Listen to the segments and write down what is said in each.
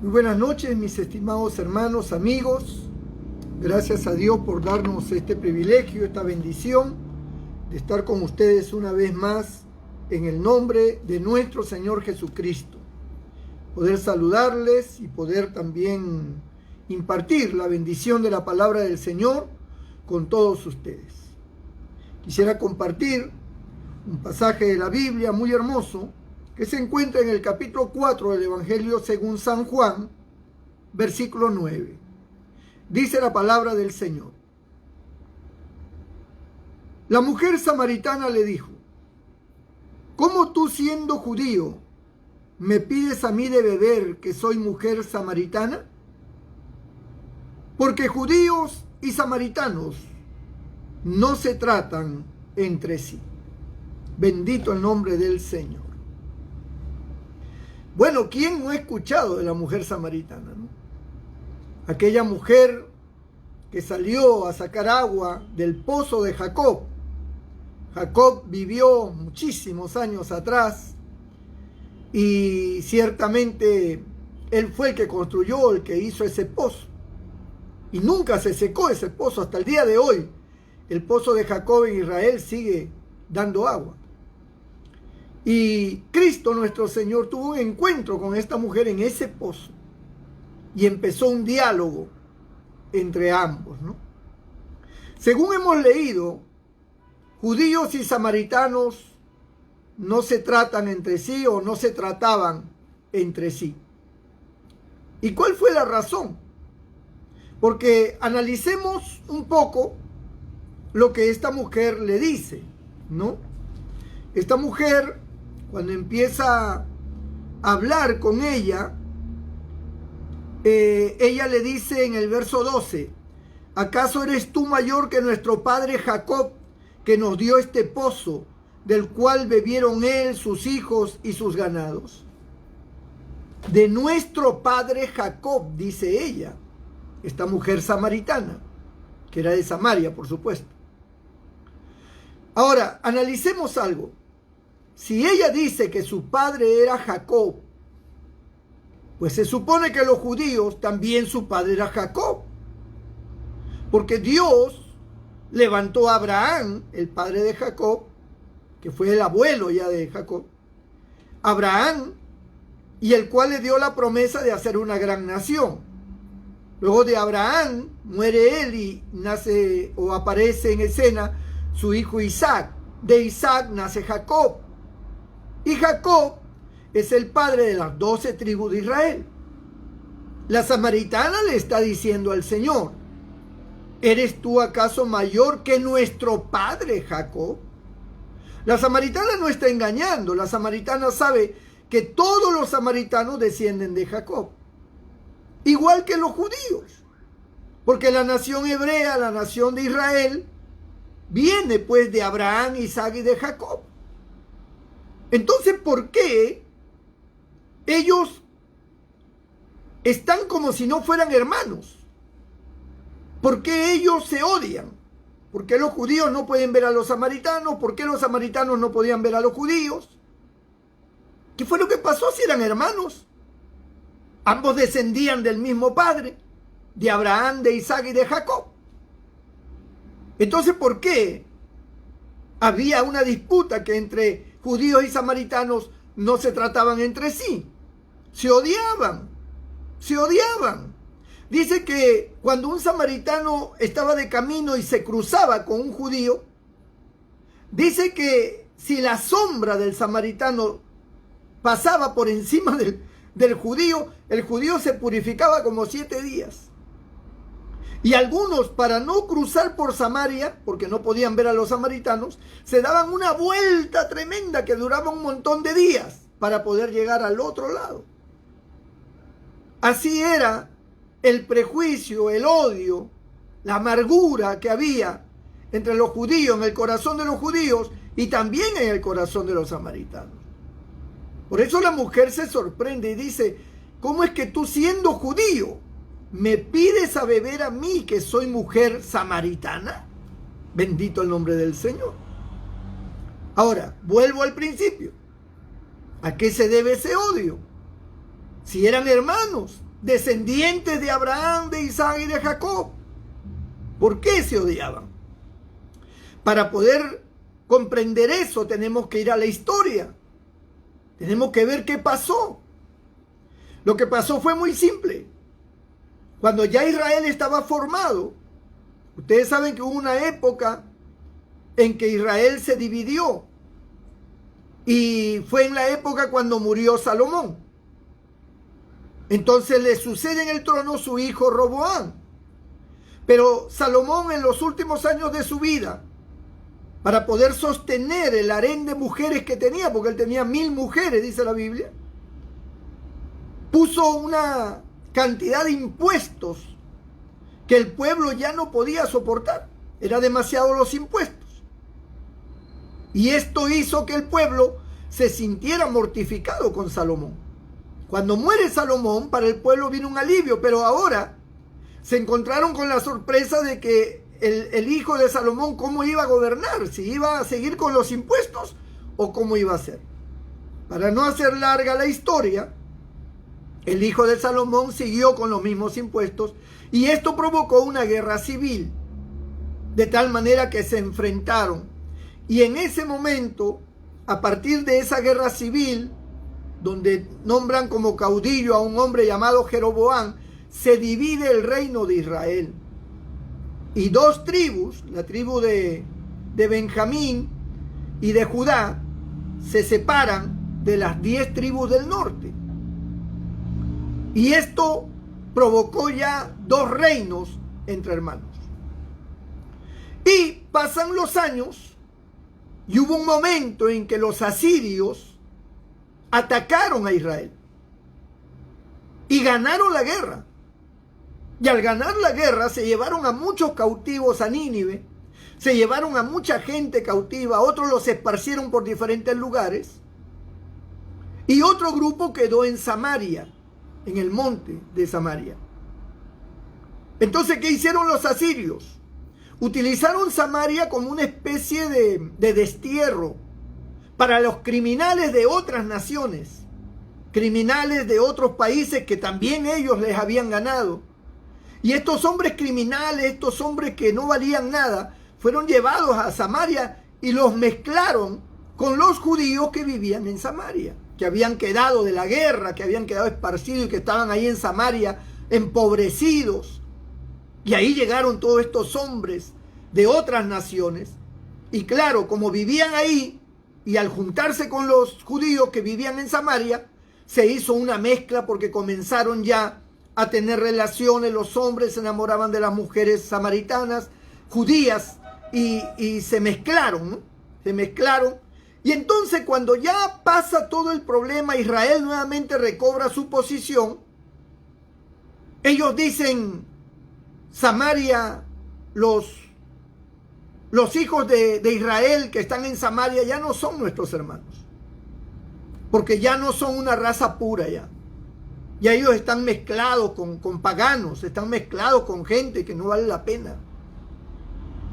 Muy buenas noches, mis estimados hermanos, amigos. Gracias a Dios por darnos este privilegio, esta bendición de estar con ustedes una vez más en el nombre de nuestro Señor Jesucristo. Poder saludarles y poder también impartir la bendición de la palabra del Señor con todos ustedes. Quisiera compartir un pasaje de la Biblia muy hermoso que se encuentra en el capítulo 4 del Evangelio según San Juan, versículo 9. Dice la palabra del Señor. La mujer samaritana le dijo: ¿cómo tú, siendo judío, me pides a mí de beber, que soy mujer samaritana? Porque judíos y samaritanos no se tratan entre sí. Bendito el nombre del Señor. Bueno, ¿quién no ha escuchado de la mujer samaritana, no? Aquella mujer que salió a sacar agua del pozo de Jacob. Jacob vivió muchísimos años atrás y ciertamente él fue el que construyó, el que hizo ese pozo. Y nunca se secó ese pozo hasta el día de hoy. El pozo de Jacob en Israel sigue dando agua. Y Cristo nuestro Señor tuvo un encuentro con esta mujer en ese pozo y empezó un diálogo entre ambos, ¿no? Según hemos leído, judíos y samaritanos no se tratan entre sí o no se trataban entre sí. ¿Y cuál fue la razón? Porque analicemos un poco lo que esta mujer le dice, ¿no? Esta mujer, cuando empieza a hablar con ella le dice en el verso 12: ¿acaso eres tú mayor que nuestro padre Jacob, que nos dio este pozo, del cual bebieron él, sus hijos y sus ganados? De nuestro padre Jacob, dice ella, esta mujer samaritana, que era de Samaria, por supuesto. Ahora, analicemos algo. Si ella dice que su padre era Jacob, pues se supone que los judíos también su padre era Jacob. Porque Dios levantó a Abraham, el padre de Jacob, que fue el abuelo ya de Jacob, Abraham, y el cual le dio la promesa de hacer una gran nación. Luego de Abraham muere él y nace o aparece en escena su hijo Isaac. De Isaac nace Jacob. Y Jacob es el padre de las 12 tribus de Israel. La samaritana le está diciendo al Señor: ¿eres tú acaso mayor que nuestro padre Jacob? La samaritana no está engañando. La samaritana sabe que todos los samaritanos descienden de Jacob, igual que los judíos, porque la nación hebrea, la nación de Israel, viene pues de Abraham, Isaac y de Jacob. Entonces, ¿por qué ellos están como si no fueran hermanos? ¿Por qué ellos se odian? ¿Por qué los judíos no pueden ver a los samaritanos? ¿Por qué los samaritanos no podían ver a los judíos? ¿Qué fue lo que pasó si eran hermanos? Ambos descendían del mismo padre, de Abraham, de Isaac y de Jacob. Entonces, ¿por qué había una disputa que entre judíos y samaritanos no se trataban entre sí? Se odiaban, se odiaban. Dice que cuando un samaritano estaba de camino y se cruzaba con un judío, dice que si la sombra del samaritano pasaba por encima del judío, el judío se purificaba como 7 días. Y algunos, para no cruzar por Samaria, porque no podían ver a los samaritanos, se daban una vuelta tremenda que duraba un montón de días para poder llegar al otro lado. Así era el prejuicio, el odio, la amargura que había entre los judíos, en el corazón de los judíos y también en el corazón de los samaritanos. Por eso la mujer se sorprende y dice: ¿cómo es que tú, siendo judío, me pides a beber a mí, que soy mujer samaritana? Bendito el nombre del Señor. Ahora, vuelvo al principio. ¿A qué se debe ese odio? Si eran hermanos, descendientes de Abraham, de Isaac y de Jacob. ¿Por qué se odiaban? Para poder comprender eso tenemos que ir a la historia. Tenemos que ver qué pasó. Lo que pasó fue muy simple. Cuando ya Israel estaba formado, ustedes saben que hubo una época en que Israel se dividió. Y fue en la época cuando murió Salomón. Entonces le sucede en el trono su hijo Roboam. Pero Salomón, en los últimos años de su vida, para poder sostener el harén de mujeres que tenía, porque él tenía 1000 mujeres, dice la Biblia, puso una cantidad de impuestos que el pueblo ya no podía soportar. Era demasiado los impuestos. Y esto hizo que el pueblo se sintiera mortificado con Salomón. Cuando muere Salomón, para el pueblo vino un alivio, pero ahora se encontraron con la sorpresa de que el hijo de Salomón, ¿cómo iba a gobernar? ¿Si iba a seguir con los impuestos o cómo iba a ser? Para no hacer larga la historia, el hijo de Salomón siguió con los mismos impuestos y esto provocó una guerra civil, de tal manera que se enfrentaron. Y en ese momento, a partir de esa guerra civil, donde nombran como caudillo a un hombre llamado Jeroboam, se divide el reino de Israel. Y dos tribus, la tribu de Benjamín y de Judá, se separan de las 10 tribus del norte. Y esto provocó ya 2 reinos entre hermanos. Y pasan los años y hubo un momento en que los asirios atacaron a Israel y ganaron la guerra. Y al ganar la guerra se llevaron a muchos cautivos a Nínive, se llevaron a mucha gente cautiva, otros los esparcieron por diferentes lugares y otro grupo quedó en Samaria, en el monte de Samaria. Entonces, ¿qué hicieron los asirios? Utilizaron Samaria como una especie de destierro para los criminales de otras naciones, criminales de otros países que también ellos les habían ganado. Y estos hombres criminales, estos hombres que no valían nada, fueron llevados a Samaria y los mezclaron con los judíos que vivían en Samaria, que habían quedado de la guerra, que habían quedado esparcidos y que estaban ahí en Samaria empobrecidos. Y ahí llegaron todos estos hombres de otras naciones. Y claro, como vivían ahí y al juntarse con los judíos que vivían en Samaria, se hizo una mezcla porque comenzaron ya a tener relaciones, los hombres se enamoraban de las mujeres samaritanas, judías, y se mezclaron, ¿no? Se mezclaron. Y entonces cuando ya pasa todo el problema, Israel nuevamente recobra su posición. Ellos dicen, Samaria, los hijos de Israel que están en Samaria ya no son nuestros hermanos, porque ya no son una raza pura ya. Ya ellos están mezclados con paganos, están mezclados con gente que no vale la pena.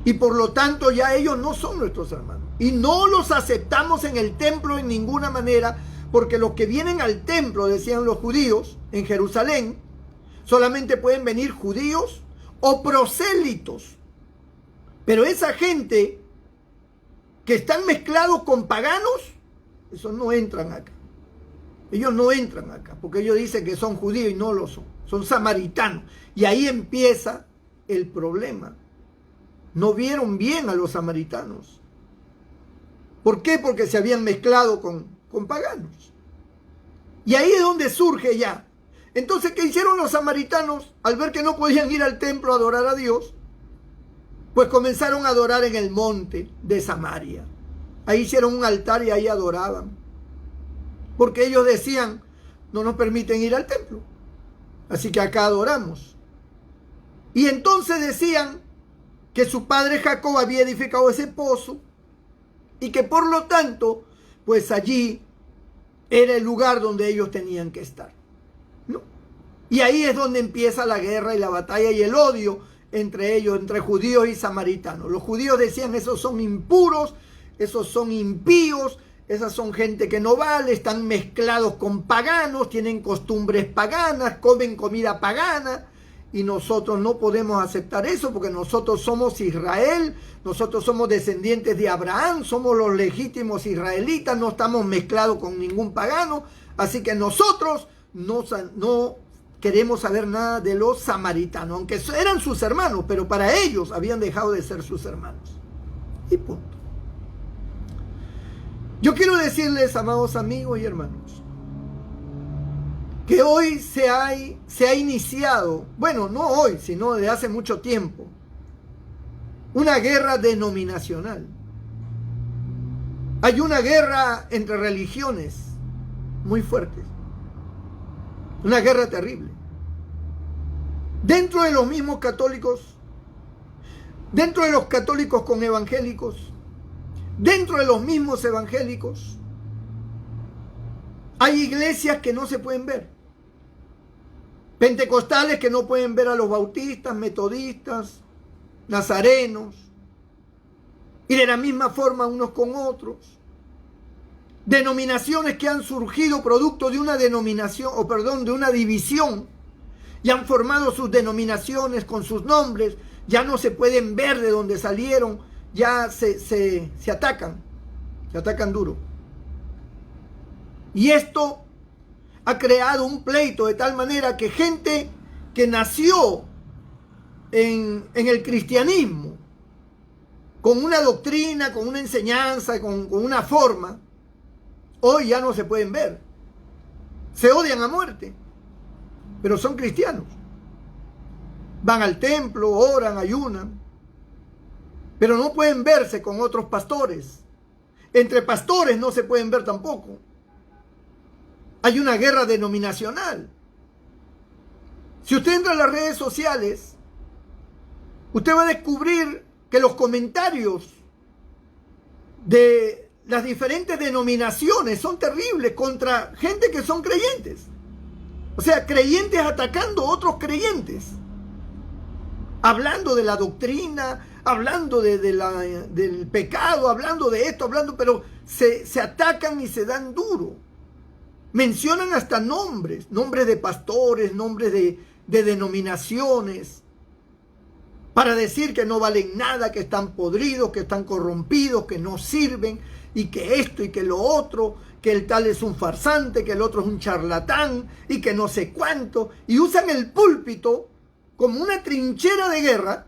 Y por lo tanto ya ellos no son nuestros hermanos. Y no los aceptamos en el templo en ninguna manera, porque los que vienen al templo, decían los judíos en Jerusalén, solamente pueden venir judíos o prosélitos. Pero esa gente que están mezclados con paganos, esos no entran acá. Ellos no entran acá, porque ellos dicen que son judíos y no lo son. Son samaritanos. Y ahí empieza el problema. No vieron bien a los samaritanos. ¿Por qué? Porque se habían mezclado con paganos. Y ahí es donde surge ya. Entonces, ¿qué hicieron los samaritanos? Al ver que no podían ir al templo a adorar a Dios, pues comenzaron a adorar en el monte de Samaria. Ahí hicieron un altar y ahí adoraban. Porque ellos decían, no nos permiten ir al templo, así que acá adoramos. Y entonces decían que su padre Jacob había edificado ese pozo y que por lo tanto, pues allí era el lugar donde ellos tenían que estar, ¿no? Y ahí es donde empieza la guerra y la batalla y el odio entre ellos, entre judíos y samaritanos. Los judíos decían, esos son impuros, esos son impíos, esas son gente que no vale, están mezclados con paganos, tienen costumbres paganas, comen comida pagana, y nosotros no podemos aceptar eso porque nosotros somos Israel, nosotros somos descendientes de Abraham, somos los legítimos israelitas, no estamos mezclados con ningún pagano, así que nosotros no queremos saber nada de los samaritanos, aunque eran sus hermanos, pero para ellos habían dejado de ser sus hermanos. Y punto. Yo quiero decirles, amados amigos y hermanos, que hoy se ha iniciado, bueno, no hoy, sino desde hace mucho tiempo, una guerra denominacional. Hay una guerra entre religiones muy fuerte, una guerra terrible. Dentro de los mismos católicos, dentro de los católicos con evangélicos, dentro de los mismos evangélicos, hay iglesias que no se pueden ver. Pentecostales que no pueden ver a los bautistas, metodistas, nazarenos, y de la misma forma unos con otros. Denominaciones que han surgido producto de una denominación, de una división, y han formado sus denominaciones con sus nombres, ya no se pueden ver de dónde salieron, ya se atacan duro. Y esto ha creado un pleito de tal manera que gente que nació en el cristianismo, con una doctrina, con una enseñanza, con una forma, hoy ya no se pueden ver. Se odian a muerte, pero son cristianos. Van al templo, oran, ayunan, pero no pueden verse con otros pastores. Entre pastores no se pueden ver tampoco. Hay una guerra denominacional. Si usted entra a las redes sociales, usted va a descubrir que los comentarios de las diferentes denominaciones son terribles contra gente que son creyentes. O sea, creyentes atacando a otros creyentes. Hablando de la doctrina, hablando del pecado, hablando de esto, pero se atacan y se dan duro. Mencionan hasta nombres de pastores, nombres de denominaciones, para decir que no valen nada, que están podridos, que están corrompidos, que no sirven, y que esto y que lo otro, que el tal es un farsante, que el otro es un charlatán, y que no sé cuánto, y usan el púlpito como una trinchera de guerra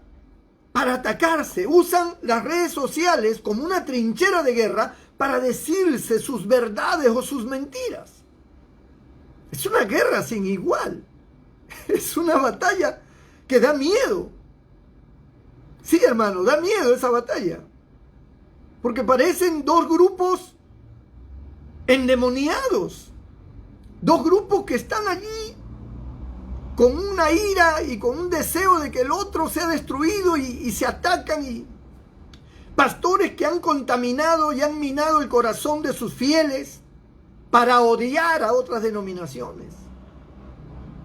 para atacarse, usan las redes sociales como una trinchera de guerra para decirse sus verdades o sus mentiras. Es una guerra sin igual. Es una batalla que da miedo. Sí, hermano, da miedo esa batalla. Porque parecen dos grupos endemoniados. Dos grupos que están allí con una ira y con un deseo de que el otro sea destruido y se atacan. Y pastores que han contaminado y han minado el corazón de sus fieles para odiar a otras denominaciones,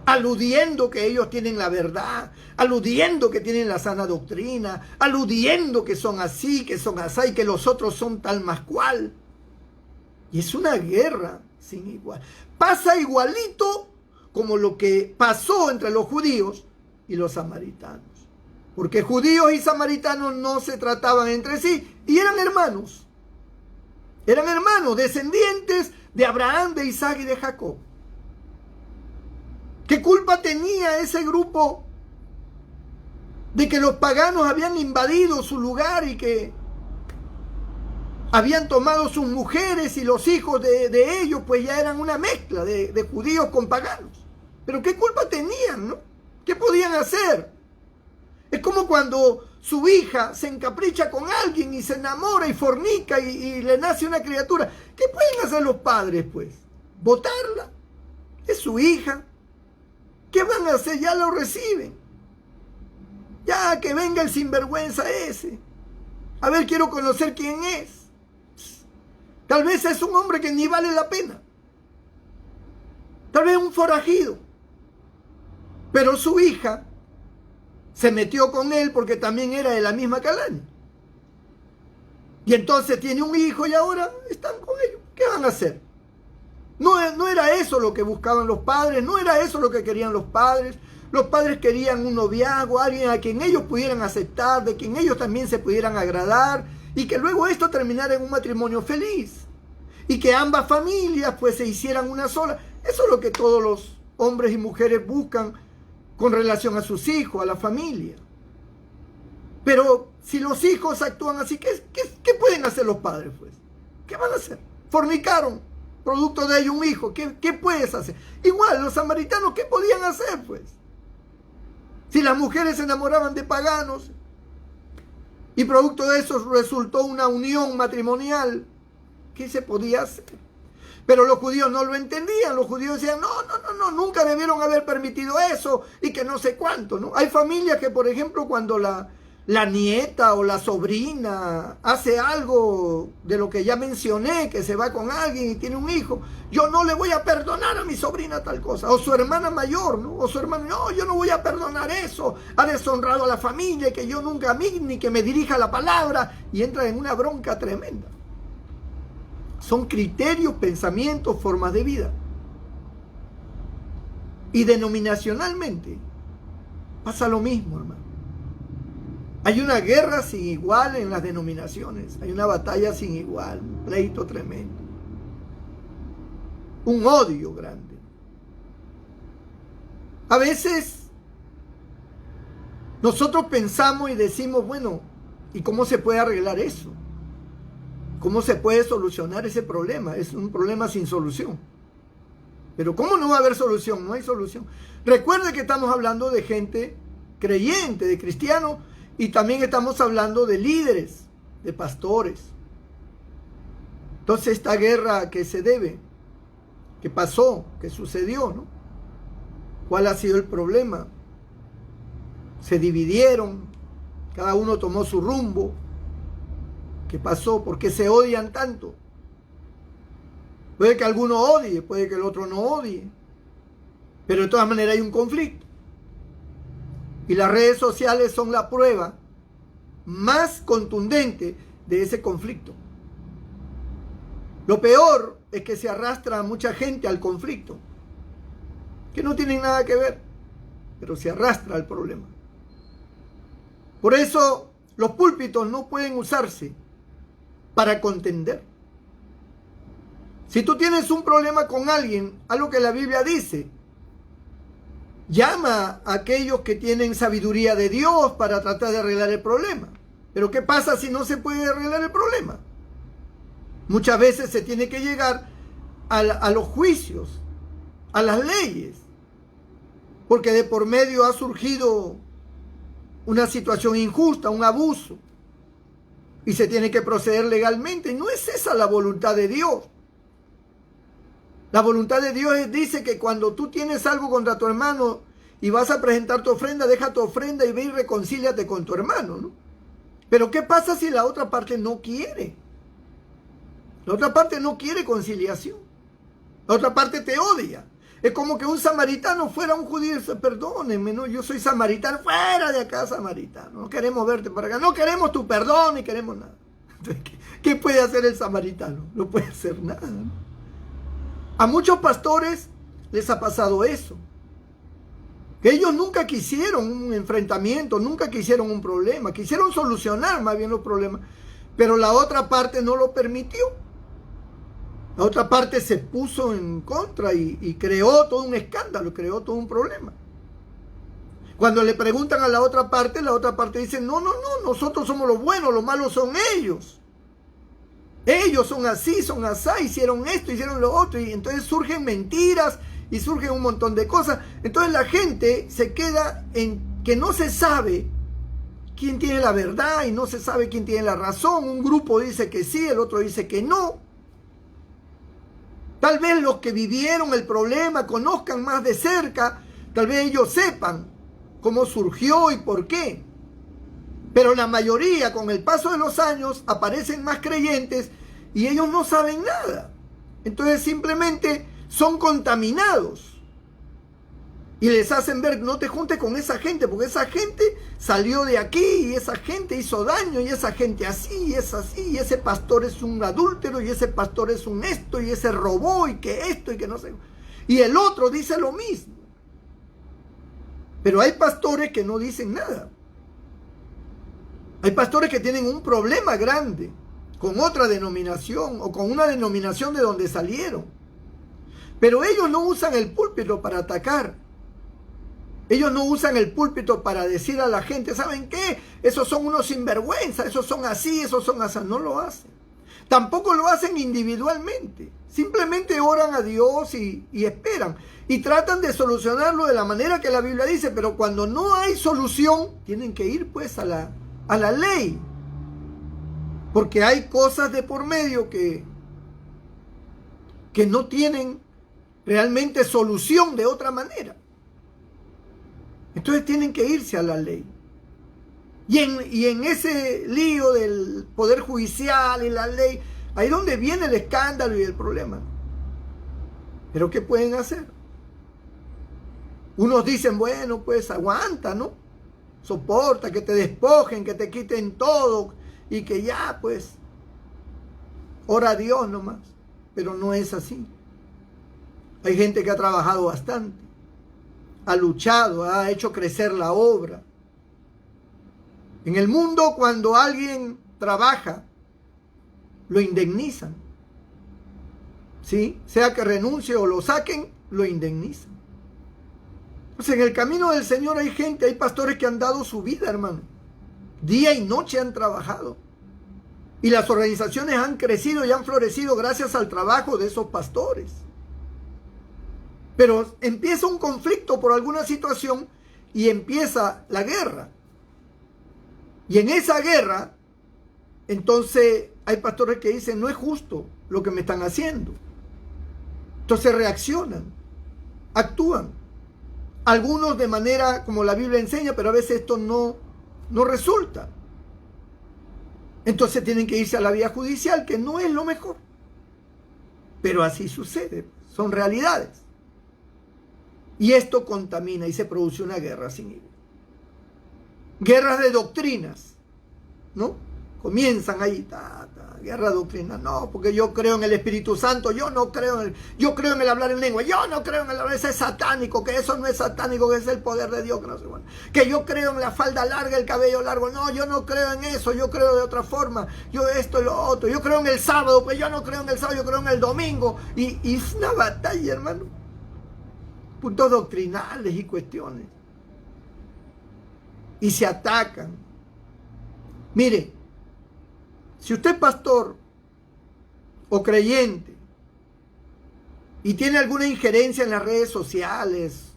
aludiendo que ellos tienen la verdad, aludiendo que tienen la sana doctrina, aludiendo que son así, que son así, y que los otros son tal más cual. Y es una guerra sin igual. Pasa igualito como lo que pasó entre los judíos y los samaritanos. Porque judíos y samaritanos no se trataban entre sí y eran hermanos. Eran hermanos, descendientes de Abraham, de Isaac y de Jacob. ¿Qué culpa tenía ese grupo de que los paganos habían invadido su lugar y que habían tomado sus mujeres y los hijos de ellos, pues ya eran una mezcla de judíos con paganos? Pero ¿qué culpa tenían, no? ¿Qué podían hacer? Es como cuando su hija se encapricha con alguien y se enamora y fornica y le nace una criatura. ¿Qué pueden hacer los padres, pues? ¿Botarla? Es su hija. ¿Qué van a hacer? Ya lo reciben. Ya que venga el sinvergüenza ese. A ver, quiero conocer quién es. Tal vez es un hombre que ni vale la pena. Tal vez un forajido. Pero su hija se metió con él porque también era de la misma calaña. Y entonces tiene un hijo y ahora están con ellos. ¿Qué van a hacer? No era eso lo que buscaban los padres, no era eso lo que querían los padres. Los padres querían un noviazgo, alguien a quien ellos pudieran aceptar, de quien ellos también se pudieran agradar, y que luego esto terminara en un matrimonio feliz. Y que ambas familias pues se hicieran una sola. Eso es lo que todos los hombres y mujeres buscan con relación a sus hijos, a la familia. Pero si los hijos actúan así, ¿qué pueden hacer los padres pues? ¿Qué van a hacer? Fornicaron, producto de ello un hijo. ¿Qué puedes hacer? Igual, los samaritanos, ¿qué podían hacer pues? Si las mujeres se enamoraban de paganos y producto de eso resultó una unión matrimonial, ¿qué se podía hacer? Pero los judíos no lo entendían. Los judíos decían, no, nunca debieron haber permitido eso y que no sé cuánto, ¿no? Hay familias que, por ejemplo, cuando la nieta o la sobrina hace algo de lo que ya mencioné, que se va con alguien y tiene un hijo, yo no le voy a perdonar a mi sobrina tal cosa, o su hermana mayor, ¿no? O su hermano, no, yo no voy a perdonar eso, ha deshonrado a la familia, que yo nunca a mí, ni que me dirija la palabra, y entra en una bronca tremenda. Son criterios, pensamientos, formas de vida. Y denominacionalmente pasa lo mismo, hermano. Hay una guerra sin igual en las denominaciones. Hay una batalla sin igual, un pleito tremendo. Un odio grande. A veces nosotros pensamos y decimos, bueno, ¿y cómo se puede arreglar eso? ¿Cómo se puede solucionar ese problema? Es un problema sin solución. Pero ¿cómo no va a haber solución? No hay solución. Recuerde que estamos hablando de gente creyente, de cristianos, y también estamos hablando de líderes, de pastores. Entonces esta guerra que se debe, que pasó, que sucedió, ¿no? ¿Cuál ha sido el problema? Se dividieron, cada uno tomó su rumbo. ¿Qué pasó? ¿Por qué se odian tanto? Puede que alguno odie, puede que el otro no odie, pero de todas maneras hay un conflicto. Y las redes sociales son la prueba más contundente de ese conflicto. Lo peor es que se arrastra a mucha gente al conflicto, que no tienen nada que ver, pero se arrastra al problema. Por eso los púlpitos no pueden usarse para contender. Si tú tienes un problema con alguien, algo que la Biblia dice, llama a aquellos que tienen sabiduría de Dios para tratar de arreglar el problema. Pero ¿qué pasa si no se puede arreglar el problema? Muchas veces se tiene que llegar a los juicios, a las leyes, porque de por medio ha surgido una situación injusta, un abuso, y se tiene que proceder legalmente. Y no es esa la voluntad de Dios. La voluntad de Dios dice que cuando tú tienes algo contra tu hermano y vas a presentar tu ofrenda, deja tu ofrenda y ve y reconcíliate con tu hermano, ¿no? Pero ¿qué pasa si la otra parte no quiere? La otra parte no quiere conciliación. La otra parte te odia. Es como que un samaritano fuera un judío y dice, perdónenme, ¿no? Yo soy samaritano, fuera de acá, samaritano. No queremos verte para acá, no queremos tu perdón ni queremos nada. Entonces, ¿qué puede hacer el samaritano? No puede hacer nada, ¿no? A muchos pastores les ha pasado eso. Que ellos nunca quisieron un enfrentamiento, nunca quisieron un problema. Quisieron solucionar más bien los problemas. Pero la otra parte no lo permitió. La otra parte se puso en contra y creó todo un escándalo, creó todo un problema. Cuando le preguntan a la otra parte dice, no, nosotros somos los buenos, los malos son ellos. Ellos son así, son asá, hicieron esto, hicieron lo otro, y entonces surgen mentiras y surgen un montón de cosas. Entonces la gente se queda en que no se sabe quién tiene la verdad y no se sabe quién tiene la razón. Un grupo dice que sí, el otro dice que no. Tal vez los que vivieron el problema conozcan más de cerca, tal vez ellos sepan cómo surgió y por qué. Pero la mayoría, con el paso de los años, aparecen más creyentes y ellos no saben nada. Entonces simplemente son contaminados Y les hacen ver, no te juntes con esa gente, porque esa gente salió de aquí, y esa gente hizo daño, y esa gente así, y es así, y ese pastor es un adúltero, y ese pastor es un esto, y ese robó, y que esto, y que no sé. Y el otro dice lo mismo. Pero hay pastores que no dicen nada. Hay pastores que tienen un problema grande con otra denominación, o con una denominación de donde salieron. Pero ellos no usan el púlpito para atacar. Ellos no usan el púlpito para decir a la gente, ¿saben qué? Esos son unos sinvergüenza, esos son así, esos son así. No lo hacen. Tampoco lo hacen individualmente. Simplemente oran a Dios y esperan. Y tratan de solucionarlo de la manera que la Biblia dice. Pero cuando no hay solución, tienen que ir pues a la ley. Porque hay cosas de por medio que no tienen realmente solución de otra manera. Entonces tienen que irse a la ley. Y en ese lío del poder judicial y la ley, ahí es donde viene el escándalo y el problema. Pero ¿qué pueden hacer? Unos dicen, bueno, pues aguanta, ¿no? Soporta, que te despojen, que te quiten todo y que ya, pues, ora a Dios nomás. Pero no es así. Hay gente que ha trabajado bastante. Ha luchado, ha hecho crecer la obra. En el mundo, cuando alguien trabaja, lo indemnizan. ¿Sí? Sea que renuncie o lo saquen, lo indemnizan. Pues en el camino del Señor hay gente, hay pastores que han dado su vida, hermano. Día y noche han trabajado. Y las organizaciones han crecido y han florecido gracias al trabajo de esos pastores. Pero empieza un conflicto por alguna situación y empieza la guerra. Y en esa guerra, entonces hay pastores que dicen, no es justo lo que me están haciendo. Entonces reaccionan, actúan. Algunos de manera como la Biblia enseña, pero a veces esto no resulta. Entonces tienen que irse a la vía judicial, que no es lo mejor. Pero así sucede, son realidades. Y esto contamina y se produce una guerra sin igual. Guerras de doctrinas, ¿no? Comienzan ahí, guerra de doctrinas. No, porque yo creo en el Espíritu Santo, yo creo en el hablar en lengua, yo no creo en el hablar, ese es satánico, que eso no es satánico, que es el poder de Dios, que no sé bueno. Que yo creo en la falda larga, el cabello largo, no, yo no creo en eso, yo creo de otra forma, yo esto y lo otro, yo creo en el sábado, pues yo no creo en el sábado, yo creo en el domingo, y es una batalla, hermano. Puntos doctrinales y cuestiones. Y se atacan. Mire, si usted es pastor o creyente y tiene alguna injerencia en las redes sociales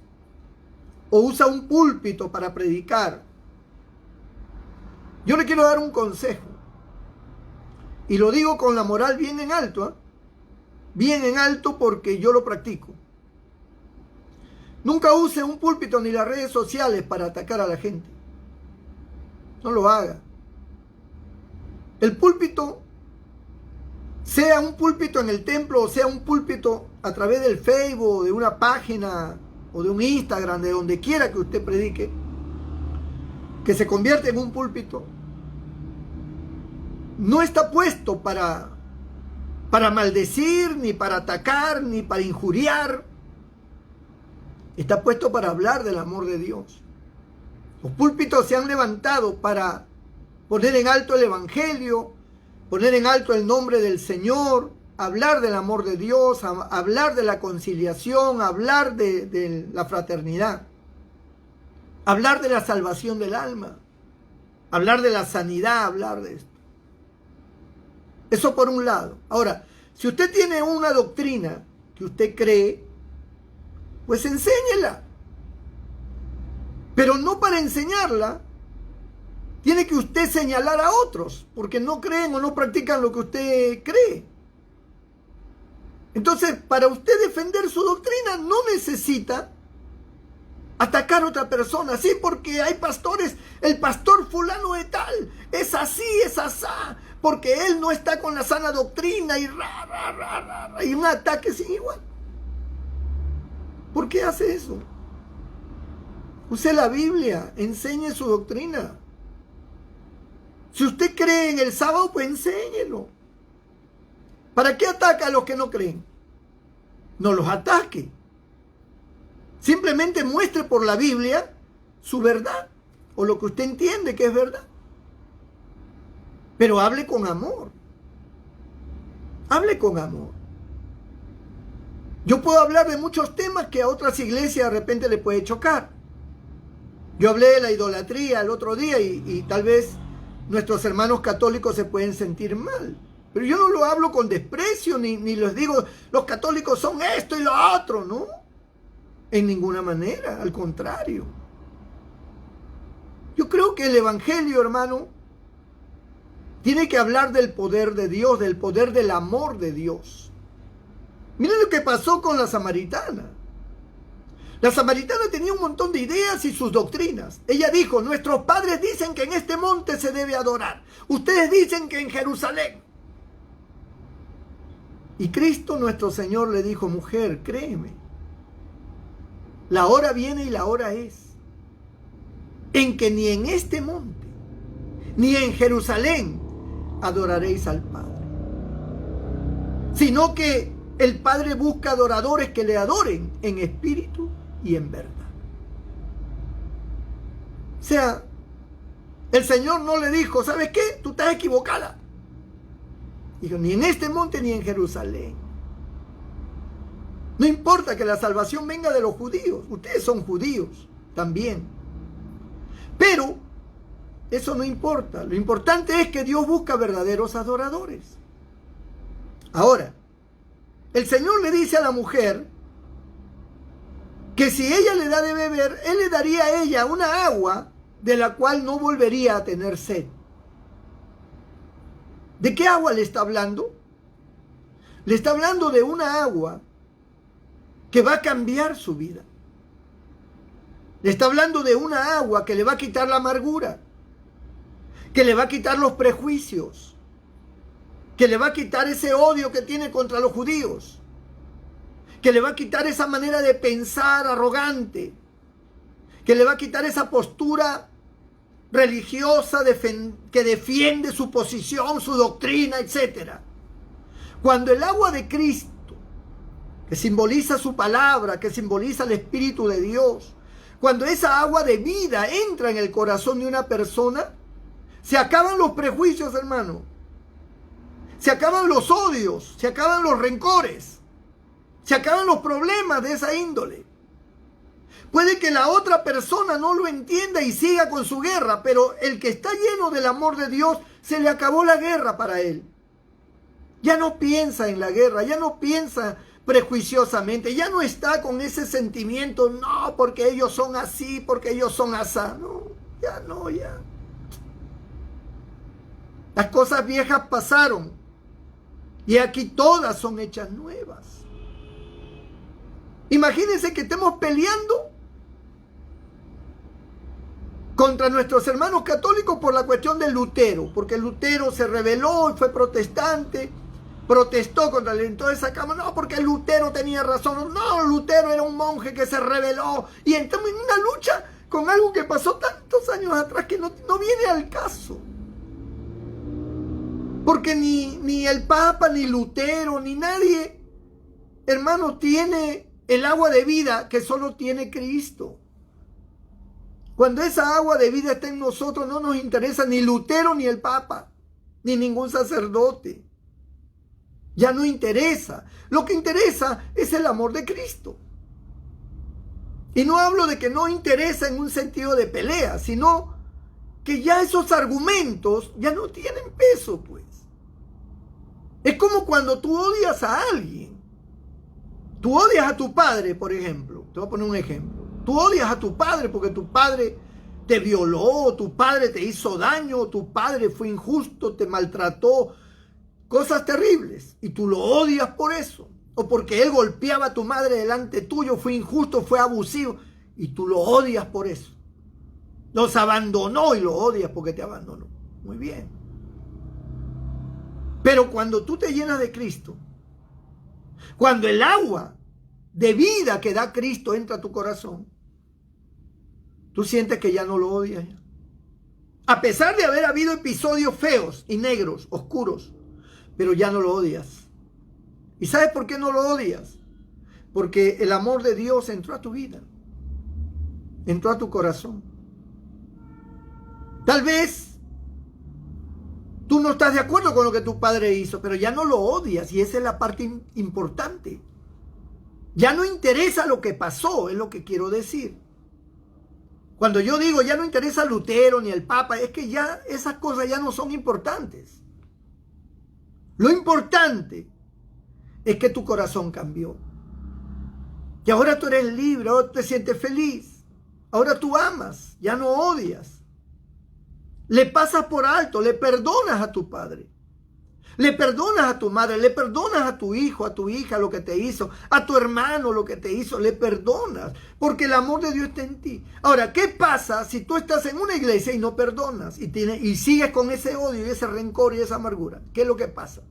o usa un púlpito para predicar, yo le quiero dar un consejo. Y lo digo con la moral bien en alto, ¿eh? Bien en alto porque yo lo practico. Nunca use un púlpito ni las redes sociales para atacar a la gente. No lo haga. El púlpito, sea un púlpito en el templo o sea un púlpito a través del Facebook o de una página o de un Instagram, de donde quiera que usted predique, que se convierte en un púlpito, no está puesto para maldecir, ni para atacar, ni para injuriar. Está puesto para hablar del amor de Dios. Los púlpitos se han levantado para poner en alto el Evangelio, poner en alto el nombre del Señor, hablar del amor de Dios, hablar de la conciliación, hablar de la fraternidad, hablar de la salvación del alma, hablar de la sanidad, hablar de esto. Eso por un lado. Ahora, si usted tiene una doctrina que usted cree, pues enséñela. Pero no para enseñarla, tiene que usted señalar a otros, porque no creen o no practican lo que usted cree. Entonces, para usted defender su doctrina, no necesita atacar a otra persona. Sí, porque hay pastores, el pastor fulano de tal, es así, es asá, porque él no está con la sana doctrina y y un ataque sin igual. ¿Por qué hace eso? Use la Biblia, enseñe su doctrina. Si usted cree en el sábado, pues enséñelo. ¿Para qué ataca a los que no creen? No los ataque. Simplemente muestre por la Biblia su verdad o lo que usted entiende que es verdad. Pero hable con amor. Hable con amor. Yo puedo hablar de muchos temas que a otras iglesias de repente le puede chocar. Yo hablé de la idolatría el otro día y tal vez nuestros hermanos católicos se pueden sentir mal. Pero yo no lo hablo con desprecio ni les digo los católicos son esto y lo otro, ¿no? En ninguna manera, al contrario. Yo creo que el evangelio, hermano, tiene que hablar del poder de Dios, del poder del amor de Dios. Miren lo que pasó con la samaritana. La samaritana tenía un montón de ideas y sus doctrinas. Ella dijo, nuestros padres dicen que en este monte se debe adorar. Ustedes dicen que en Jerusalén. Y Cristo nuestro Señor le dijo, mujer, créeme, la hora viene y la hora es, en que ni en este monte, ni en Jerusalén adoraréis al Padre, sino que el Padre busca adoradores que le adoren en espíritu y en verdad. O sea, el Señor no le dijo, ¿sabes qué? Tú estás equivocada. Dijo, ni en este monte ni en Jerusalén. No importa que la salvación venga de los judíos. Ustedes son judíos también. Pero eso no importa. Lo importante es que Dios busca verdaderos adoradores. Ahora, el Señor le dice a la mujer que si ella le da de beber, Él le daría a ella una agua de la cual no volvería a tener sed. ¿De qué agua le está hablando? Le está hablando de una agua que va a cambiar su vida. Le está hablando de una agua que le va a quitar la amargura, que le va a quitar los prejuicios, que le va a quitar ese odio que tiene contra los judíos, que le va a quitar esa manera de pensar arrogante, que le va a quitar esa postura religiosa que defiende su posición, su doctrina, etc. Cuando el agua de Cristo, que simboliza su palabra, que simboliza el Espíritu de Dios, cuando esa agua de vida entra en el corazón de una persona, se acaban los prejuicios, hermano. Se acaban los odios, se acaban los rencores, se acaban los problemas de esa índole. Puede que la otra persona no lo entienda y siga con su guerra, pero el que está lleno del amor de Dios, se le acabó la guerra para él. Ya no piensa en la guerra, ya no piensa prejuiciosamente, ya no está con ese sentimiento, no, porque ellos son así, porque ellos son asá. No, ya. Las cosas viejas pasaron y aquí todas son hechas nuevas. Imagínense que estemos peleando contra nuestros hermanos católicos por la cuestión de Lutero, porque Lutero se rebeló y fue protestante, protestó contra él. Entonces sacamos, no, porque Lutero tenía razón, no, Lutero era un monje que se rebeló, y entramos en una lucha con algo que pasó tantos años atrás que no viene al caso. Porque ni el Papa, ni Lutero, ni nadie, hermano, tiene el agua de vida que solo tiene Cristo. Cuando esa agua de vida está en nosotros, no nos interesa ni Lutero, ni el Papa, ni ningún sacerdote. Ya no interesa. Lo que interesa es el amor de Cristo. Y no hablo de que no interesa en un sentido de pelea, sino que ya esos argumentos ya no tienen peso, pues. Es como cuando tú odias a alguien. Tú odias a tu padre, por ejemplo. Te voy a poner un ejemplo. Tú odias a tu padre porque tu padre te violó, tu padre te hizo daño, tu padre fue injusto, te maltrató, cosas terribles. Y tú lo odias por eso. O porque él golpeaba a tu madre delante tuyo, fue injusto, fue abusivo. Y tú lo odias por eso. Los abandonó y lo odias porque te abandonó. Muy bien. Pero cuando tú te llenas de Cristo, cuando el agua de vida que da Cristo entra a tu corazón, tú sientes que ya no lo odias. A pesar de haber habido episodios feos y negros, oscuros, pero ya no lo odias. ¿Y sabes por qué no lo odias? Porque el amor de Dios entró a tu vida, entró a tu corazón. Tal vez tú no estás de acuerdo con lo que tu padre hizo, pero ya no lo odias y esa es la parte importante. Ya no interesa lo que pasó, es lo que quiero decir. Cuando yo digo ya no interesa a Lutero ni al Papa, es que ya esas cosas ya no son importantes. Lo importante es que tu corazón cambió. Y ahora tú eres libre, ahora te sientes feliz. Ahora tú amas, ya no odias. Le pasas por alto, le perdonas a tu padre. Le perdonas a tu madre, le perdonas a tu hijo, a tu hija lo que te hizo, a tu hermano lo que te hizo, le perdonas, porque el amor de Dios está en ti. Ahora, ¿qué pasa si tú estás en una iglesia y no perdonas y sigues con ese odio y ese rencor y esa amargura? ¿Qué es lo que pasa?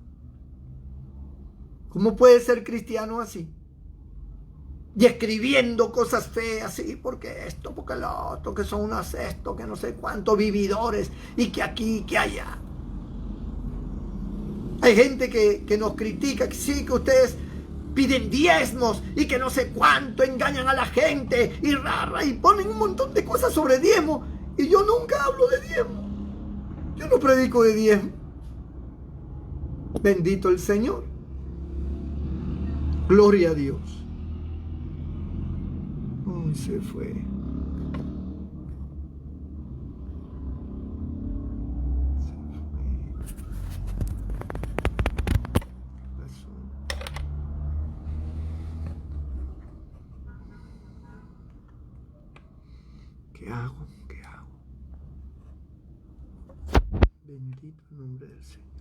¿Cómo puedes ser cristiano así? Y escribiendo cosas feas, sí, porque esto, porque lo otro, que son unos esto, que no sé cuántos vividores, y que aquí, que allá. Hay gente que nos critica, que sí, que ustedes piden diezmos y que no sé cuánto, engañan a la gente y rara, y ponen un montón de cosas sobre diezmo. Y yo nunca hablo de diezmo. Yo no predico de diezmo. Bendito el Señor. Gloria a Dios. Se fue. ¿Qué hago? ¿Qué hago? Bendito el nombre del Señor.